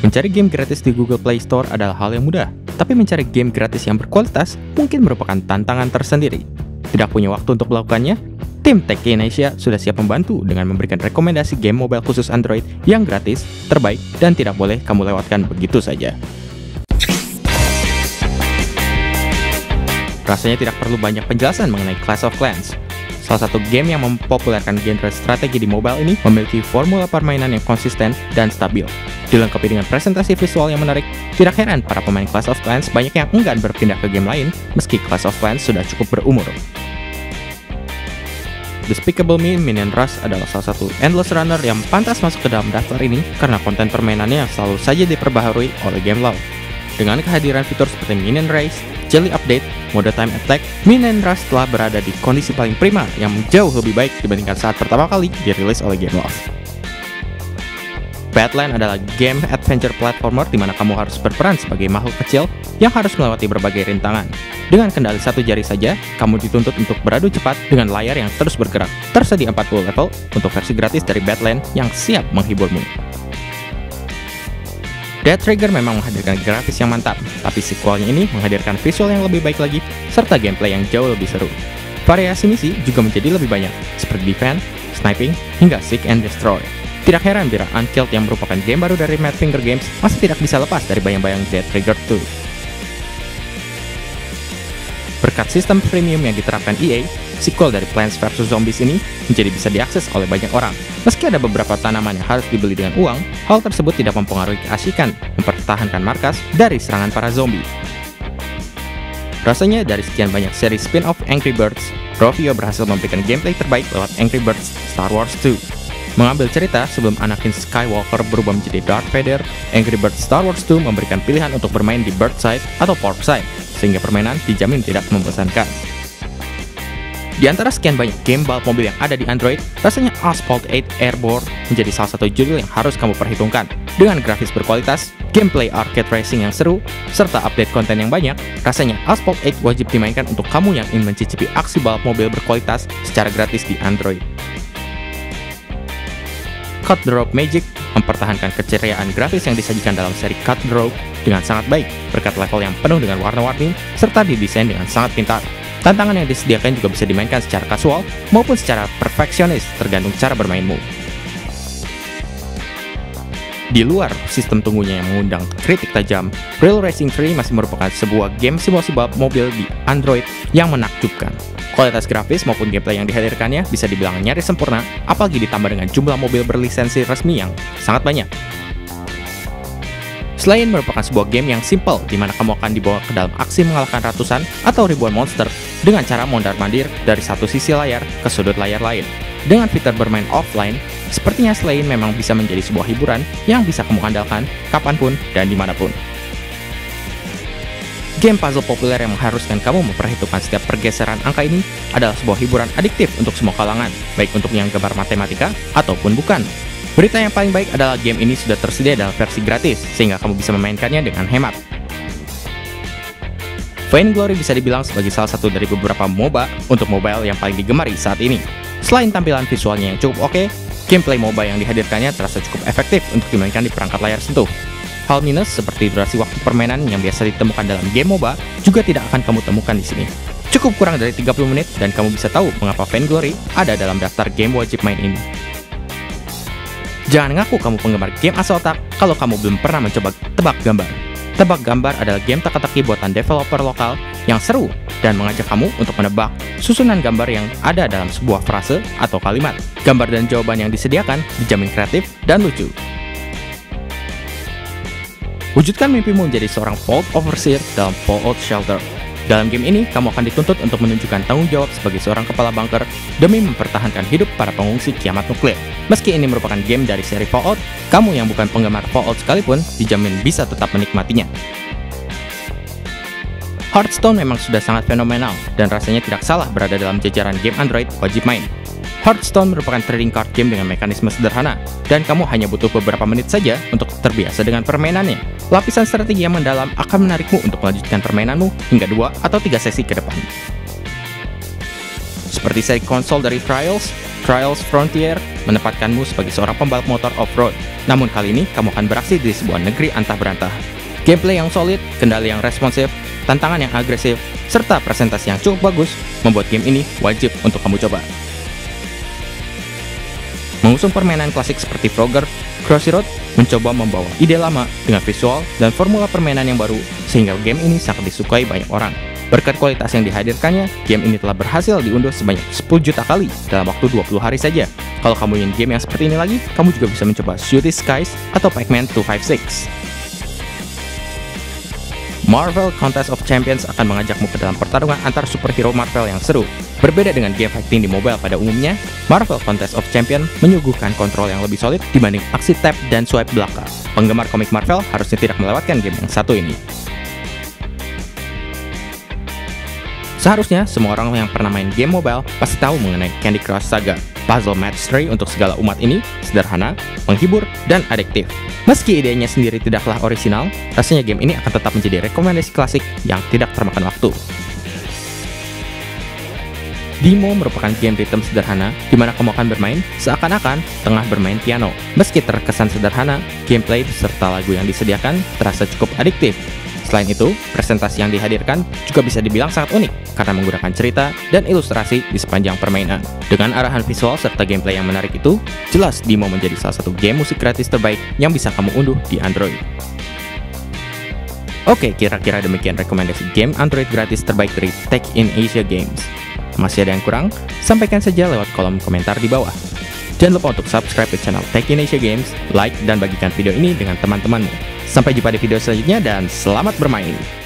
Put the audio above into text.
Mencari game gratis di Google Play Store adalah hal yang mudah, tapi mencari game gratis yang berkualitas mungkin merupakan tantangan tersendiri. Tidak punya waktu untuk melakukannya? Tim Techie Indonesia sudah siap membantu dengan memberikan rekomendasi game mobile khusus Android yang gratis, terbaik, dan tidak boleh kamu lewatkan begitu saja. Rasanya tidak perlu banyak penjelasan mengenai Clash of Clans. Salah satu game yang mempopulerkan genre strategi di mobile ini memiliki formula permainan yang konsisten dan stabil. Dilengkapi dengan presentasi visual yang menarik, tidak heran para pemain Clash of Clans banyak yang enggan berpindah ke game lain meski Clash of Clans sudah cukup berumur. Despicable Me Minion Rush adalah salah satu endless runner yang pantas masuk ke dalam daftar ini karena konten permainannya yang selalu saja diperbaharui oleh game law. Dengan kehadiran fitur seperti Minion Race, Jelly Update, mode Time Attack, Minion Rush telah berada di kondisi paling prima yang jauh lebih baik dibandingkan saat pertama kali dirilis oleh game law. Badland adalah game adventure platformer di mana kamu harus berperan sebagai makhluk kecil yang harus melewati berbagai rintangan. Dengan kendali satu jari saja, kamu dituntut untuk beradu cepat dengan layar yang terus bergerak. Tersedia 40 level untuk versi gratis dari Badland yang siap menghiburmu. Dead Trigger memang menghadirkan grafis yang mantap, tapi sequelnya ini menghadirkan visual yang lebih baik lagi, serta gameplay yang jauh lebih seru. Variasi misi juga menjadi lebih banyak, seperti defense, sniping, hingga seek and destroy. Tidak heran bila Unkilled yang merupakan game baru dari Madfinger Games masih tidak bisa lepas dari bayang-bayang Dead Trigger 2. Berkat sistem premium yang diterapkan EA, sequel dari Plants vs Zombies ini menjadi bisa diakses oleh banyak orang. Meski ada beberapa tanaman yang harus dibeli dengan uang, hal tersebut tidak mempengaruhi keasikan mempertahankan markas dari serangan para zombie. Rasanya dari sekian banyak seri spin-off Angry Birds, Rovio berhasil memberikan gameplay terbaik lewat Angry Birds Star Wars 2. Mengambil cerita sebelum Anakin Skywalker berubah menjadi Darth Vader, Angry Birds Star Wars 2 memberikan pilihan untuk bermain di bird side atau pork side, sehingga permainan dijamin tidak membosankan. Di antara sekian banyak game balap mobil yang ada di Android, rasanya Asphalt 8 Airborne menjadi salah satu judul yang harus kamu perhitungkan. Dengan grafis berkualitas, gameplay arcade racing yang seru, serta update konten yang banyak, rasanya Asphalt 8 wajib dimainkan untuk kamu yang ingin mencicipi aksi balap mobil berkualitas secara gratis di Android. Cut the Rope Magic mempertahankan keceriaan grafis yang disajikan dalam seri Cut the Rope dengan sangat baik, berkat level yang penuh dengan warna-warni, serta didesain dengan sangat pintar. Tantangan yang disediakan juga bisa dimainkan secara kasual maupun secara perfeksionis, tergantung cara bermainmu. Di luar sistem tunggunya yang mengundang kritik tajam, Real Racing 3 masih merupakan sebuah game simulasi balap mobil di Android yang menakjubkan. Kualitas grafis maupun gameplay yang dihadirkannya bisa dibilang nyaris sempurna, apalagi ditambah dengan jumlah mobil berlisensi resmi yang sangat banyak. Selain merupakan sebuah game yang simple, di mana kamu akan dibawa ke dalam aksi mengalahkan ratusan atau ribuan monster dengan cara mondar-mandir dari satu sisi layar ke sudut layar lain. Dengan fitur bermain offline, sepertinya Slain memang bisa menjadi sebuah hiburan yang bisa kamu andalkan kapanpun dan dimanapun. Game puzzle populer yang mengharuskan kamu memperhitungkan setiap pergeseran angka ini adalah sebuah hiburan adiktif untuk semua kalangan, baik untuk yang gemar matematika ataupun bukan. Berita yang paling baik adalah game ini sudah tersedia dalam versi gratis, sehingga kamu bisa memainkannya dengan hemat. Vainglory bisa dibilang sebagai salah satu dari beberapa MOBA untuk mobile yang paling digemari saat ini. Selain tampilan visualnya yang cukup oke, gameplay MOBA yang dihadirkannya terasa cukup efektif untuk dimainkan di perangkat layar sentuh. Hal minus seperti durasi waktu permainan yang biasa ditemukan dalam game MOBA juga tidak akan kamu temukan di sini. Cukup kurang dari 30 menit dan kamu bisa tahu mengapa Vainglory ada dalam daftar game wajib main ini. Jangan ngaku kamu penggemar game asal otak kalau kamu belum pernah mencoba Tebak Gambar. Tebak Gambar adalah game teka-teki buatan developer lokal yang seru dan mengajak kamu untuk menebak susunan gambar yang ada dalam sebuah frase atau kalimat. Gambar dan jawaban yang disediakan dijamin kreatif dan lucu. Wujudkan mimpimu menjadi seorang Vault Overseer dalam Fallout Shelter. Dalam game ini, kamu akan dituntut untuk menunjukkan tanggung jawab sebagai seorang kepala bunker demi mempertahankan hidup para pengungsi kiamat nuklir. Meski ini merupakan game dari seri Fallout, kamu yang bukan penggemar Fallout sekalipun dijamin bisa tetap menikmatinya. Hearthstone memang sudah sangat fenomenal dan rasanya tidak salah berada dalam jajaran game Android wajib main. Hearthstone merupakan trading card game dengan mekanisme sederhana, dan kamu hanya butuh beberapa menit saja untuk terbiasa dengan permainannya. Lapisan strategi yang mendalam akan menarikmu untuk melanjutkan permainanmu hingga 2 atau 3 sesi ke depan. Seperti seri konsol dari Trials, Trials Frontier, menempatkanmu sebagai seorang pembalap motor off-road. Namun kali ini, kamu akan beraksi di sebuah negeri antah berantah. Gameplay yang solid, kendali yang responsif, tantangan yang agresif, serta presentasi yang cukup bagus membuat game ini wajib untuk kamu coba. Mengusung permainan klasik seperti Frogger, Crossy Road mencoba membawa ide lama dengan visual dan formula permainan yang baru sehingga game ini sangat disukai banyak orang. Berkat kualitas yang dihadirkannya, game ini telah berhasil diunduh sebanyak 10 juta kali dalam waktu 20 hari saja. Kalau kamu ingin game yang seperti ini lagi, kamu juga bisa mencoba Cities Skies atau Pac-Man 256. Marvel Contest of Champions akan mengajakmu ke dalam pertarungan antar superhero Marvel yang seru. Berbeda dengan game fighting di mobile pada umumnya, Marvel Contest of Champions menyuguhkan kontrol yang lebih solid dibanding aksi tap dan swipe belakang. Penggemar komik Marvel harusnya tidak melewatkan game yang satu ini. Seharusnya semua orang yang pernah main game mobile pasti tahu mengenai Candy Crush Saga. Puzzle match 3 untuk segala umat ini sederhana, menghibur, dan adiktif. Meski idenya sendiri tidaklah orisinal, rasanya game ini akan tetap menjadi rekomendasi klasik yang tidak termakan waktu. Demo merupakan game rhythm sederhana di mana kamu akan bermain seakan-akan tengah bermain piano. Meski terkesan sederhana, gameplay beserta lagu yang disediakan terasa cukup adiktif. Selain itu, presentasi yang dihadirkan juga bisa dibilang sangat unik karena menggunakan cerita dan ilustrasi di sepanjang permainan. Dengan arahan visual serta gameplay yang menarik itu, jelas Demo menjadi salah satu game musik gratis terbaik yang bisa kamu unduh di Android. Oke, kira-kira demikian rekomendasi game Android gratis terbaik dari Tech in Asia Games. Masih ada yang kurang? Sampaikan saja lewat kolom komentar di bawah. Jangan lupa untuk subscribe ke channel Tech in Asia Games, like, dan bagikan video ini dengan teman-temanmu. Sampai jumpa di video selanjutnya dan selamat bermain!